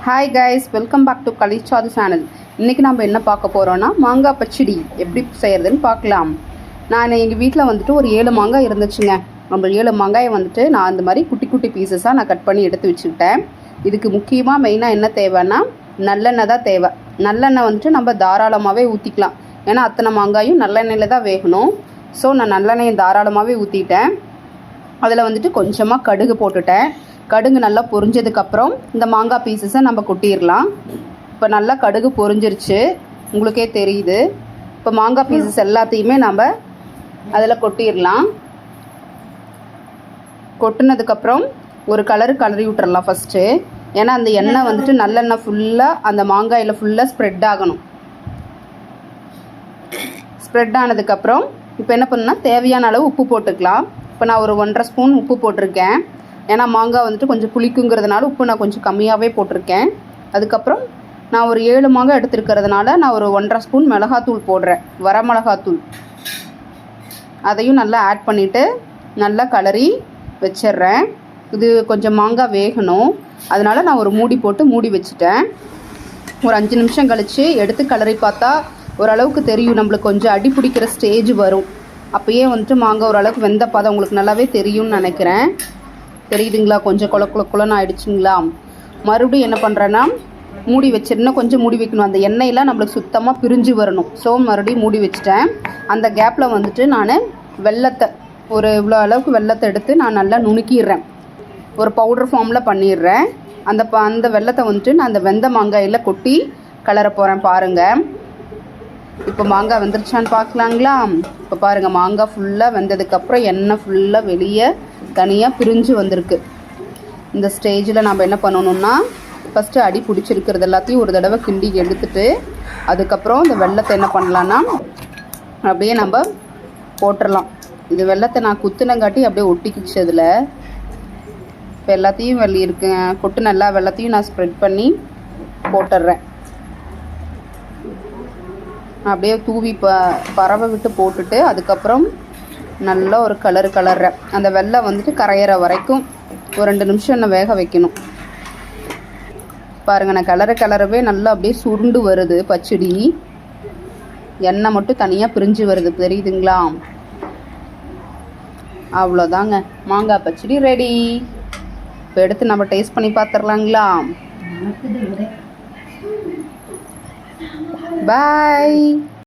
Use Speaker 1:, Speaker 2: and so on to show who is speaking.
Speaker 1: Hi guys, welcome back to கலிச்சாது channel. இன்றைக்கி நம்ம என்ன பார்க்க போகிறோன்னா மாங்காய் பச்சடி எப்படி செய்கிறதுன்னு பார்க்கலாம். நான் எங்கள் வீட்டில் வந்துட்டு ஒரு 7 மாங்காய் இருந்துச்சுங்க. நம்ம 7 மாங்காயை வந்துட்டு நான் அந்த மாதிரி குட்டி குட்டி பீசஸாக நான் கட் பண்ணி எடுத்து வச்சுக்கிட்டேன். இதுக்கு முக்கியமாக மெயினாக என்ன தேவைன்னா நல்லெண்ணெய் தான் தேவை. நல்லெண்ணெய் வந்துட்டு நம்ம தாராளமாகவே ஊற்றிக்கலாம். ஏன்னா அத்தனை மாங்காயும் நல்லெண்ணெயில் தான் வேகணும். ஸோ நான் நல்லெண்ணெயை தாராளமாகவே ஊற்றிட்டேன். அதில் வந்துட்டு கொஞ்சமாக கடுகு போட்டுட்டேன். கடுகு நல்லா பொரிஞ்சதுக்கப்புறம் இந்த மாங்காய் பீசஸை நம்ம கொட்டிடலாம். இப்போ நல்லா கடுகு பொரிஞ்சிருச்சு, உங்களுக்கே தெரியுது. இப்போ மாங்காய் பீசஸ் எல்லாத்தையுமே நம்ம அதில் கொட்டிடலாம். கொட்டினதுக்கப்புறம் ஒரு கலரி விட்டுறலாம் ஃபஸ்ட்டு. ஏன்னா அந்த எண்ணெய் வந்துட்டு நல்லெண்ணெய் ஃபுல்லாக அந்த மாங்காயில் ஃபுல்லாக ஸ்ப்ரெட் ஆகணும். ஸ்ப்ரெட் ஆனதுக்கப்புறம் இப்போ என்ன பண்ணுன்னா தேவையான அளவு உப்பு போட்டுக்கலாம். இப்போ நான் ஒரு 1.5 ஸ்பூன் உப்பு போட்டிருக்கேன். ஏன்னா மாங்காய் வந்துட்டு கொஞ்சம் புளிக்குங்கிறதுனால உப்பு நான் கொஞ்சம் கம்மியாகவே போட்டிருக்கேன். அதுக்கப்புறம் நான் ஒரு 7 மாங்காய் எடுத்துருக்கிறதுனால நான் ஒரு 1.5 ஸ்பூன் மிளகாத்தூள் போடுறேன், வரமிளகாத்தூள். அதையும் நல்லா ஆட் பண்ணிவிட்டு நல்லா கலரி வச்சிட்றேன். இது கொஞ்சம் மாங்காய் வேகணும், அதனால் நான் ஒரு மூடி போட்டு மூடி வச்சுட்டேன். ஒரு 5 நிமிஷம் கழித்து எடுத்து கலரி பார்த்தா ஓரளவுக்கு தெரியும், நம்மளுக்கு கொஞ்சம் அடி பிடிக்கிற ஸ்டேஜ் வரும். அப்போயே வந்துட்டு மாங்காய் ஓரளவுக்கு வெந்த பதம் உங்களுக்கு நல்லாவே தெரியும்னு நினைக்கிறேன். தெரியுதுங்களா? கொஞ்சம் குளன்னு ஆயிடுச்சுங்களா? மறுபடியும் என்ன பண்ணுறேன்னா மூடி வச்சிருந்தேன். கொஞ்சம் மூடி வைக்கணும், அந்த எண்ணெயெலாம் நம்மளுக்கு சுத்தமாக பிரிஞ்சு வரணும். ஸோ மறுபடியும் மூடி வச்சுட்டேன். அந்த கேப்பில் வந்துட்டு நான் வெல்லத்தை ஒரு இவ்வளோ அளவுக்கு வெல்லத்தை எடுத்து நான் நல்லா நுணுக்கிடுறேன். ஒரு பவுடர் ஃபார்மில் பண்ணிடுறேன். அந்த வெல்லத்தை வந்துட்டு நான் அந்த வெந்த மாங்காயில் கொட்டி கலர போகிறேன். பாருங்கள், இப்போ மாங்காய் வெந்துருச்சான்னு பார்க்கலாங்களா? இப்போ பாருங்கள், மாங்காய் ஃபுல்லாக வெந்ததுக்கப்புறம் எண்ணெய் ஃபுல்லாக வெளியே தனியாக பிரிஞ்சு வந்திருக்கு. இந்த ஸ்டேஜில் நம்ம என்ன பண்ணணுன்னா ஃபஸ்ட்டு அடி பிடிச்சிருக்கிறது எல்லாத்தையும் ஒரு தடவை கிண்டி எடுத்துட்டு அதுக்கப்புறம் இந்த வெல்லத்தை என்ன பண்ணலான்னா அப்படியே நம்ம போட்டுடலாம். இது வெல்லத்தை நான் குத்துனங்காட்டி அப்படியே ஒட்டிக்கிச்சு அதில். இப்போ எல்லாத்தையும் கொட்டுன எல்லா வெல்லத்தையும் நான் ஸ்ப்ரெட் பண்ணி போட்டுடுறேன். அப்படியே தூவி பறவை விட்டு போட்டுட்டு அதுக்கப்புறம் நல்லா ஒரு கலர்றேன். அந்த வெல்லம் வந்துட்டு கரையிற வரைக்கும் ஒரு 2 நிமிஷம் என்ன வேக வைக்கணும். பாருங்கள், நான் கலரவே நல்லா அப்படியே சுருண்டு வருது பச்சடி. எண்ணெய் மட்டும் தனியாக பிரிஞ்சு வருது, தெரியுதுங்களா? அவ்வளோதாங்க, மாங்காய் பச்சடி ரெடி. இப்போ எடுத்து நம்ம டேஸ்ட் பண்ணி பார்த்துடலாங்களா? பாய்.